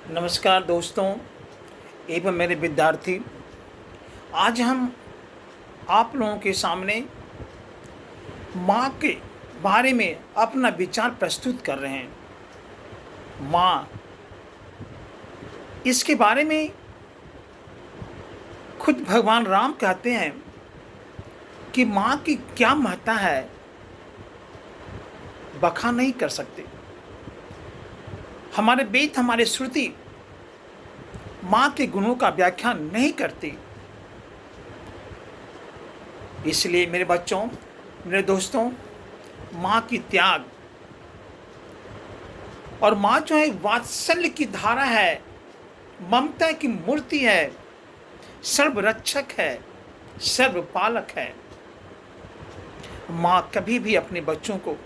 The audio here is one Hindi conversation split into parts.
नमस्कार दोस्तों एवं मेरे विद्यार्थी। आज हम आप लोगों के सामने माँ के बारे में अपना विचार प्रस्तुत कर रहे हैं। माँ, इसके बारे में खुद भगवान राम कहते हैं कि माँ की क्या महत्ता है, बखान नहीं कर सकते। हमारे वेद, हमारे श्रुति माँ के गुणों का व्याख्यान नहीं करती। इसलिए मेरे बच्चों, मेरे दोस्तों, माँ की त्याग और माँ जो है वात्सल्य की धारा है, ममता की मूर्ति है, सर्वरक्षक है, सर्वपालक है। माँ कभी भी अपने बच्चों को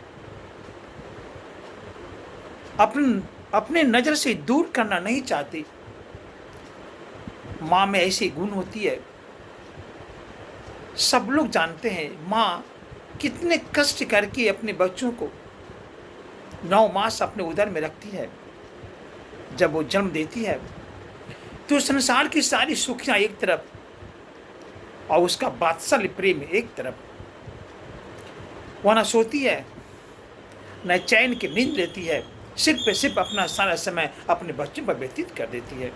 अपने नज़र से दूर करना नहीं चाहती। माँ में ऐसी गुण होती है, सब लोग जानते हैं माँ कितने कष्ट करके अपने बच्चों को 9 मास अपने उदर में रखती है। जब वो जन्म देती है तो संसार की सारी सुखियाँ एक तरफ और उसका वात्सल्य प्रेम एक तरफ। वह न सोती है, न चैन की नींद लेती है, सिर्फ पे सिर्फ अपना सारा समय अपने बच्चों पर व्यतीत कर देती है।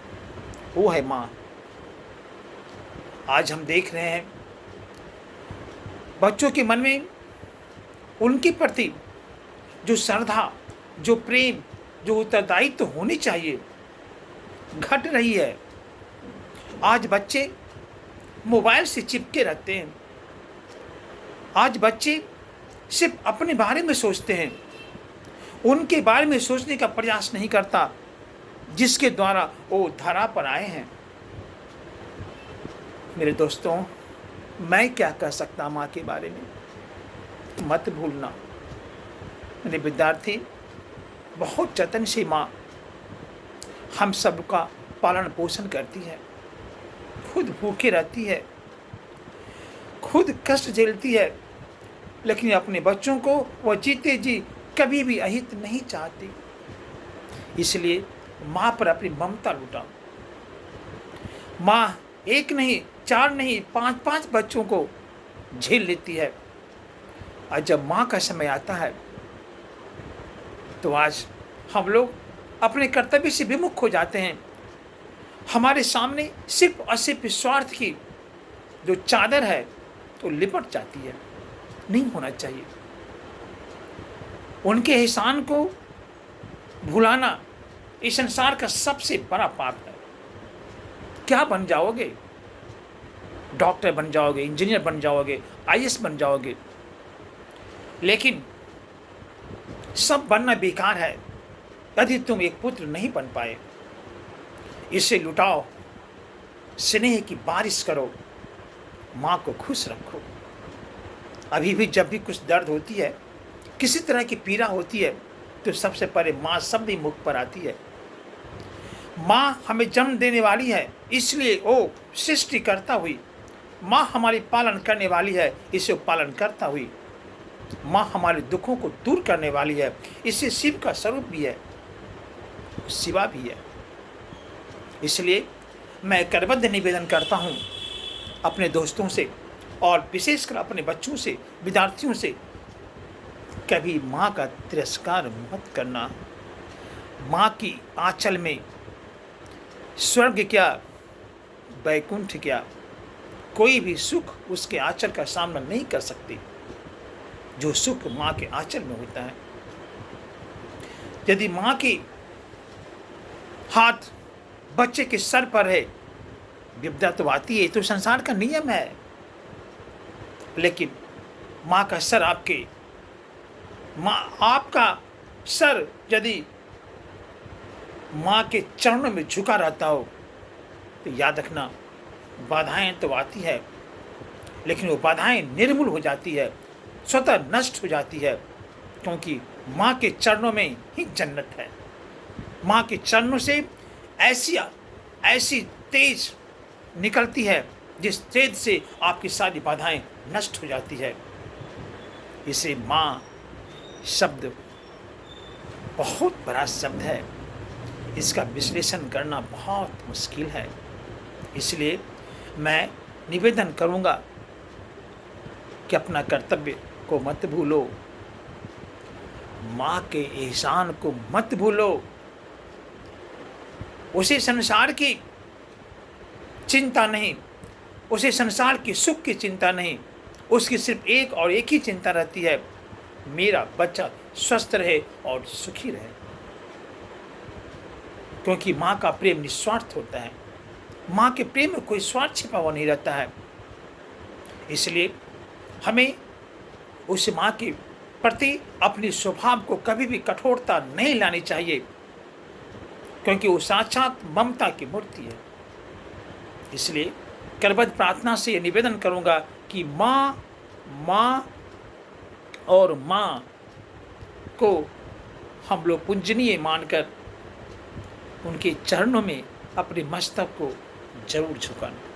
वो है माँ। आज हम देख रहे हैं बच्चों के मन में उनके प्रति जो श्रद्धा, जो प्रेम, जो उत्तरदायित्व होनी चाहिए, घट रही है। आज बच्चे मोबाइल से चिपके रहते हैं। आज बच्चे सिर्फ अपने बारे में सोचते हैं, उनके बारे में सोचने का प्रयास नहीं करता जिसके द्वारा वो धरा पर आए हैं। मेरे दोस्तों, मैं क्या कह सकता माँ के बारे में, मत भूलना। मेरे विद्यार्थी, बहुत जतन से माँ हम सबका पालन पोषण करती है, खुद भूखे रहती है, खुद कष्ट झेलती है, लेकिन अपने बच्चों को वह जीते जी कभी भी अहित नहीं चाहती। इसलिए माँ पर अपनी ममता लुटाओ। माँ एक नहीं, 4 नहीं, 5-5 बच्चों को झेल लेती है। और जब माँ का समय आता है तो आज हम लोग अपने कर्तव्य से विमुख हो जाते हैं। हमारे सामने सिर्फ और सिर्फ स्वार्थ की जो चादर है तो लिपट जाती है। नहीं होना चाहिए। उनके एहसान को भुलाना इस संसार का सबसे बड़ा पाप है। क्या बन जाओगे? डॉक्टर बन जाओगे, इंजीनियर बन जाओगे, आईएएस बन जाओगे, लेकिन सब बनना बेकार है यदि तुम एक पुत्र नहीं बन पाए। इसे लुटाओ, स्नेह की बारिश करो, माँ को खुश रखो। अभी भी जब भी कुछ दर्द होती है, किसी तरह की पीड़ा होती है, तो सबसे पहले माँ शब्द मुख पर आती है। माँ हमें जन्म देने वाली है, इसलिए वो सृष्टि करता हुई। माँ हमारी पालन करने वाली है, इसे पालन करता हुई। माँ हमारे दुखों को दूर करने वाली है, इससे शिव का स्वरूप भी है, शिवा भी है। इसलिए मैं करबद्ध निवेदन करता हूँ अपने दोस्तों से और विशेषकर अपने बच्चों से, विद्यार्थियों से, कभी माँ का तिरस्कार मत करना। माँ की आंचल में स्वर्ग क्या, वैकुंठ क्या, कोई भी सुख उसके आंचल का सामना नहीं कर सकती जो सुख माँ के आंचल में होता है। यदि माँ की हाथ बच्चे के सर पर है, विपदा तो आती है, तो संसार का नियम है, लेकिन माँ का सर आपका सर यदि माँ के चरणों में झुका रहता हो तो याद रखना, बाधाएं तो आती है, लेकिन वो बाधाएं निर्मूल हो जाती है, स्वतः नष्ट हो जाती है, क्योंकि माँ के चरणों में ही जन्नत है। माँ के चरणों से ऐसी तेज निकलती है जिस तेज से आपकी सारी बाधाएं नष्ट हो जाती है। इसे माँ शब्द बहुत बड़ा शब्द है। इसका विश्लेषण करना बहुत मुश्किल है। इसलिए मैं निवेदन करूँगा कि अपना कर्तव्य को मत भूलो, माँ के एहसान को मत भूलो, उसे संसार की चिंता नहीं, उसे संसार की सुख की चिंता नहीं, उसकी सिर्फ एक और एक ही चिंता रहती है, मेरा बच्चा स्वस्थ रहे और सुखी रहे। क्योंकि माँ का प्रेम निस्वार्थ होता है, माँ के प्रेम में कोई स्वार्थ छिपा हुआ नहीं रहता है। इसलिए हमें उस माँ के प्रति अपने स्वभाव को कभी भी कठोरता नहीं लानी चाहिए, क्योंकि वो साक्षात ममता की मूर्ति है। इसलिए करबद्ध प्रार्थना से ये निवेदन करूँगा कि माँ और माँ को हम लोग पूजनीय मानकर उनके चरणों में अपने मस्तक को जरूर झुकाना।